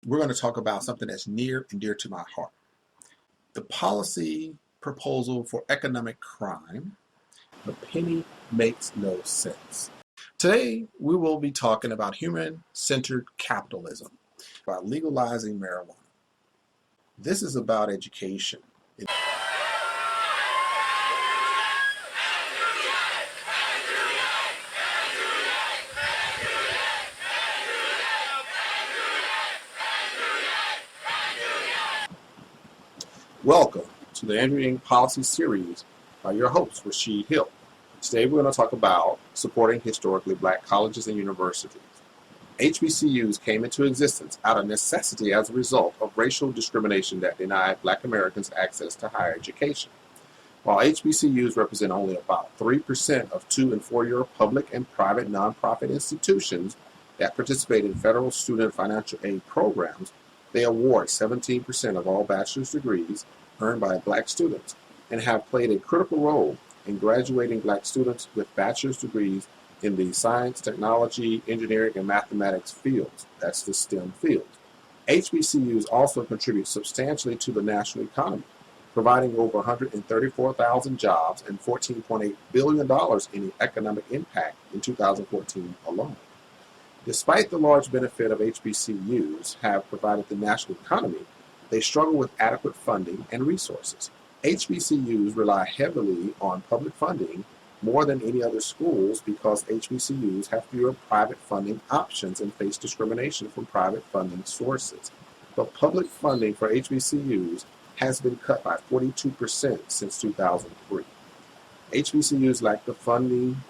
we're going to talk about something that's near and dear to my heart. The policy proposal for economic crime. The penny makes no sense. Today, we will be talking about human-centered capitalism, about legalizing marijuana. This is about education. Welcome to the Entering Policy Series by your host, Rasheed Hill. Today we're going to talk about supporting historically black colleges and universities. HBCUs came into existence out of necessity as a result of racial discrimination that denied black Americans access to higher education. While HBCUs represent only about 3% of 2- and 4-year public and private nonprofit institutions that participate in federal student financial aid programs, they award 17% of all bachelor's degrees earned by black students and have played a critical role in graduating black students with bachelor's degrees in the science, technology, engineering, and mathematics fields. That's the STEM field. HBCUs also contribute substantially to the national economy, providing over 134,000 jobs and $14.8 billion in economic impact in 2014 alone. Despite the large benefit of HBCUs have provided the national economy, they struggle with adequate funding and resources. HBCUs rely heavily on public funding more than any other schools because HBCUs have fewer private funding options and face discrimination from private funding sources. But public funding for HBCUs has been cut by 42% since 2003. HBCUs lack the funding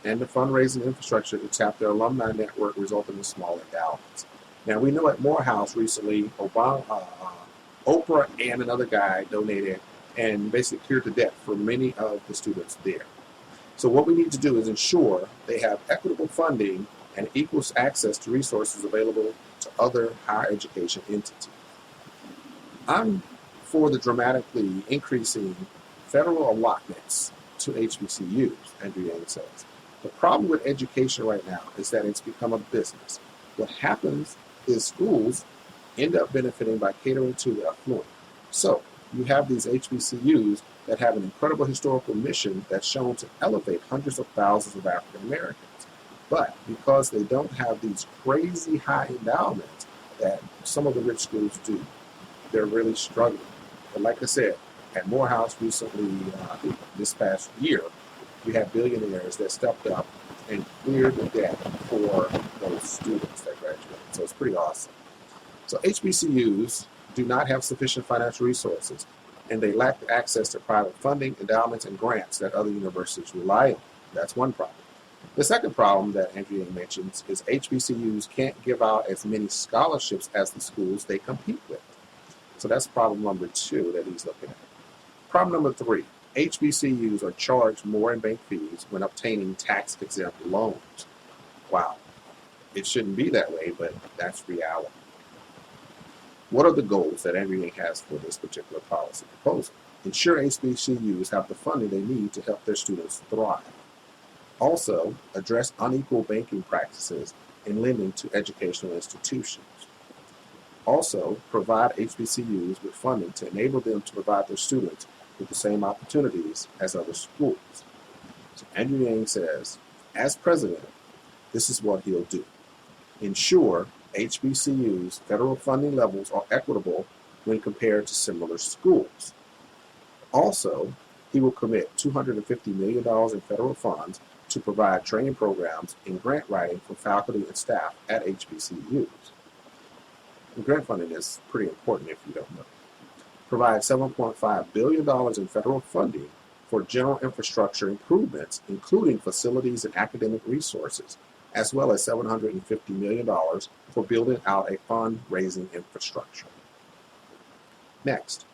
and the fundraising infrastructure to tap their alumni network, resulting in small endowments. Now, we know at Morehouse recently, Oprah and another guy donated and basically cleared the debt for many of the students there. So what we need to do is ensure they have equitable funding and equal access to resources available to other higher education entities. I'm for the dramatically increasing federal allotments to HBCUs, Andrew Yang says. The problem with education right now is that it's become a business. What happens is schools end up benefiting by catering to the affluent. So you have these HBCUs that have an incredible historical mission that's shown to elevate hundreds of thousands of African Americans. But because they don't have these crazy high endowments that some of the rich schools do, they're really struggling. But like I said, at Morehouse recently, this past year, we had billionaires that stepped up and cleared the debt for those students that graduated. So it's pretty awesome. So HBCUs do not have sufficient financial resources, and they lack access to private funding, endowments, and grants that other universities rely on. That's one problem. The second problem that Andrea mentions is HBCUs can't give out as many scholarships as the schools they compete with. So that's problem number 2 that he's looking at. Problem number 3, HBCUs are charged more in bank fees when obtaining tax-exempt loans. Wow, it shouldn't be that way, but that's reality. What are the goals that Andrea has for this particular policy proposal? Ensure HBCUs have the funding they need to help their students thrive. Also, address unequal banking practices in lending to educational institutions. Also, provide HBCUs with funding to enable them to provide their students with the same opportunities as other schools. So Andrew Yang says, as president, this is what he'll do. Ensure HBCUs' federal funding levels are equitable when compared to similar schools. Also, he will commit $250 million in federal funds to provide training programs in grant writing for faculty and staff at HBCUs. And grant funding is pretty important if you don't know. Provide $7.5 billion in federal funding for general infrastructure improvements, including facilities and academic resources, as well as $750 million for building out a fundraising infrastructure. Next,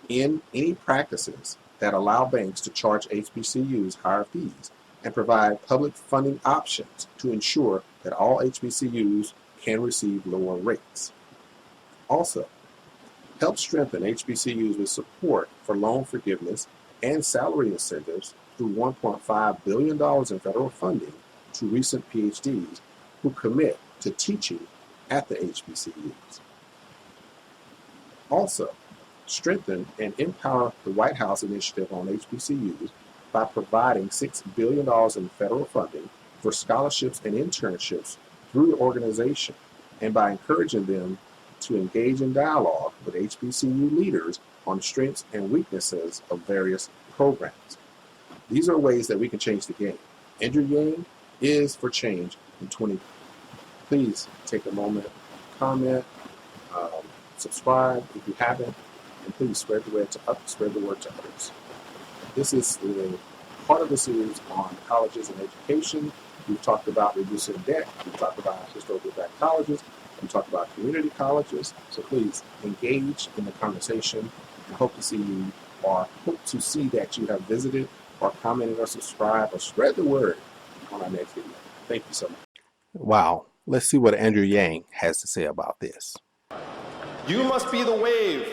end any practices that allow banks to charge HBCUs higher fees and provide public funding options to ensure that all HBCUs can receive lower rates. Also, help strengthen HBCUs with support for loan forgiveness and salary incentives through $1.5 billion in federal funding to recent PhDs who commit to teaching at the HBCUs. Also, strengthen and empower the White House initiative on HBCUs by providing $6 billion in federal funding for scholarships and internships through the organization, and by encouraging them to engage in dialogue with HBCU leaders on strengths and weaknesses of various programs. These are ways that we can change the game. Andrew Yang is for change in 2020. Please take a moment, comment, subscribe if you haven't, and please spread the word to others. This is the part of the series on colleges and education. We've talked about reducing debt. We've talked about historically black colleges. We talked about community colleges. So please engage in the conversation, and hope to see that you have visited or commented or subscribed or spread the word on our next video. Thank you so much. Wow. Let's see what Andrew Yang has to say about this. You must be the wave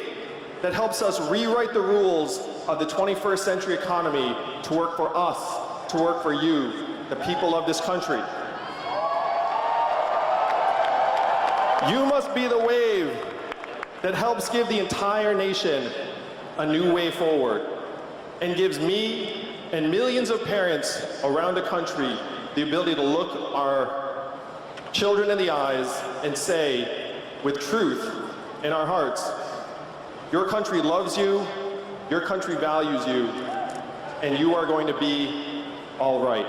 that helps us rewrite the rules of the 21st century economy to work for us, to work for you, the people of this country. You must be the wave that helps give the entire nation a new way forward, and gives me and millions of parents around the country the ability to look our children in the eyes and say, with truth in our hearts, your country loves you, your country values you, and you are going to be all right.